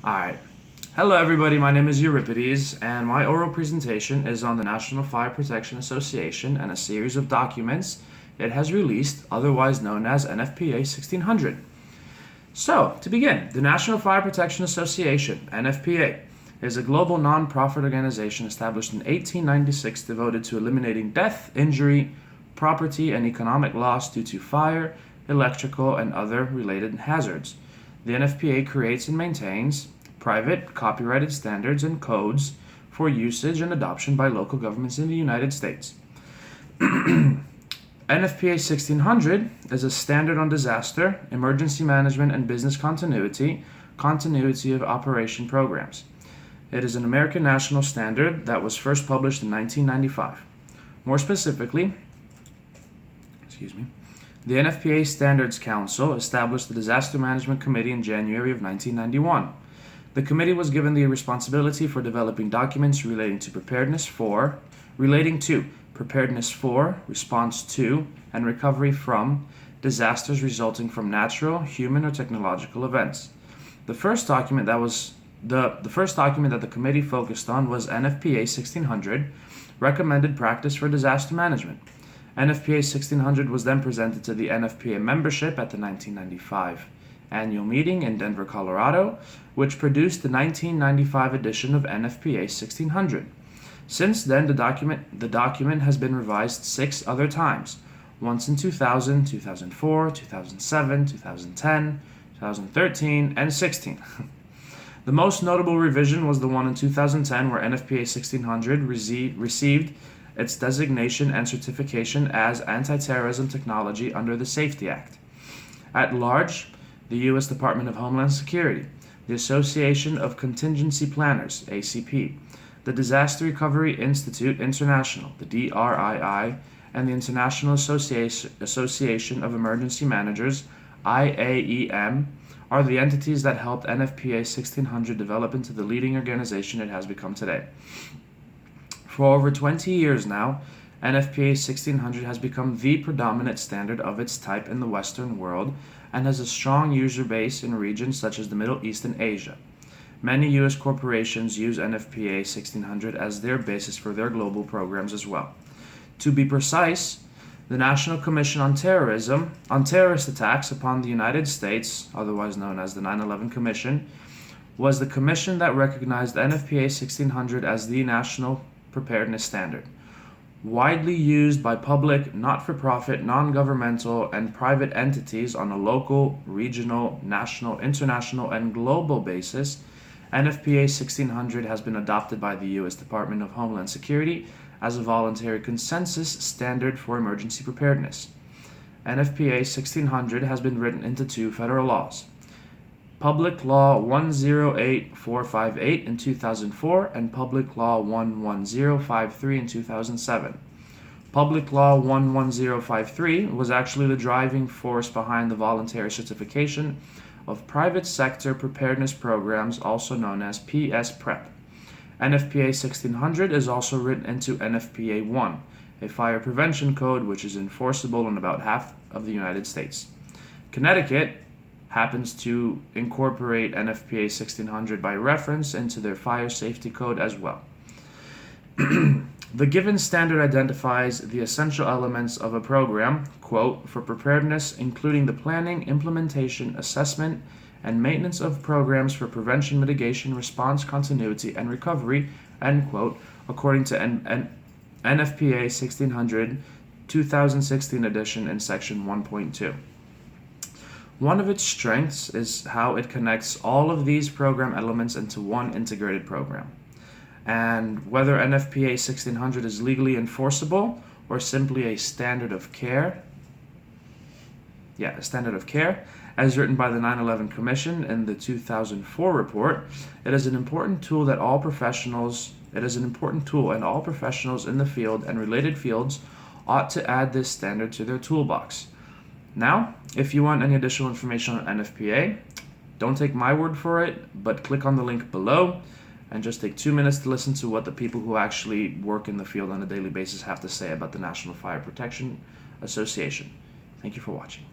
Alright. Hello everybody, my name is Euripides, and my oral presentation is on the National Fire Protection Association and a series of documents it has released, otherwise known as NFPA 1600. So, to begin, the National Fire Protection Association, NFPA, is a global non-profit organization established in 1896 devoted to eliminating death, injury, property, and economic loss due to fire, electrical, and other related hazards. The NFPA creates and maintains private, copyrighted standards and codes for usage and adoption by local governments in the United States. NFPA 1600 is a standard on disaster, emergency management, and business continuity of operation programs. It is an American national standard that was first published in 1995. More specifically, the NFPA Standards Council established the Disaster Management Committee in January of 1991. The committee was given the responsibility for developing documents relating to preparedness for, response to, and recovery from disasters resulting from natural, human, or technological events. The first document that the committee focused on was NFPA 1600, Recommended Practice for Disaster Management. NFPA 1600 was then presented to the NFPA membership at the 1995 annual meeting in Denver, Colorado, which produced the 1995 edition of NFPA 1600. Since then, the document has been revised 6 other times, once in 2000, 2004, 2007, 2010, 2013, and 16. The most notable revision was the one in 2010 where NFPA 1600 received its designation and certification as anti-terrorism technology under the Safety Act. At large, the U.S. Department of Homeland Security, the Association of Contingency Planners, ACP, the Disaster Recovery Institute International, the DRII, and the International Association of Emergency Managers, IAEM, are the entities that helped NFPA 1600 develop into the leading organization it has become today. For over 20 years now, NFPA 1600 has become the predominant standard of its type in the Western world and has a strong user base in regions such as the Middle East and Asia. Many U.S. corporations use NFPA 1600 as their basis for their global programs as well. To be precise, the National Commission on Terrorist Attacks upon the United States, otherwise known as the 9/11 Commission, was the commission that recognized NFPA 1600 as the national preparedness standard. Widely used by public, not-for-profit, non-governmental, and private entities on a local, regional, national, international, and global basis, NFPA 1600 has been adopted by the U.S. Department of Homeland Security as a voluntary consensus standard for emergency preparedness. NFPA 1600 has been written into 2 federal laws: Public Law 108458 in 2004 and Public Law 11053 in 2007. Public Law 11053 was actually the driving force behind the voluntary certification of private sector preparedness programs, also known as PS-PREP. NFPA 1600 is also written into NFPA 1, a fire prevention code which is enforceable in about half of the United States. Connecticut happens to incorporate NFPA 1600 by reference into their fire safety code as well. The given standard identifies the essential elements of a program, quote, for preparedness, including the planning, implementation, assessment, and maintenance of programs for prevention, mitigation, response, continuity, and recovery, end quote, according to NFPA 1600 2016 edition in section 1.2. One of its strengths is how it connects all of these program elements into one integrated program. And whether NFPA 1600 is legally enforceable or simply a standard of care, as written by the 9/11 Commission in the 2004 report, it is an important tool and all professionals in the field and related fields ought to add this standard to their toolbox. Now, if you want any additional information on NFPA, don't take my word for it, but click on the link below and just take 2 minutes to listen to what the people who actually work in the field on a daily basis have to say about the National Fire Protection Association. Thank you for watching.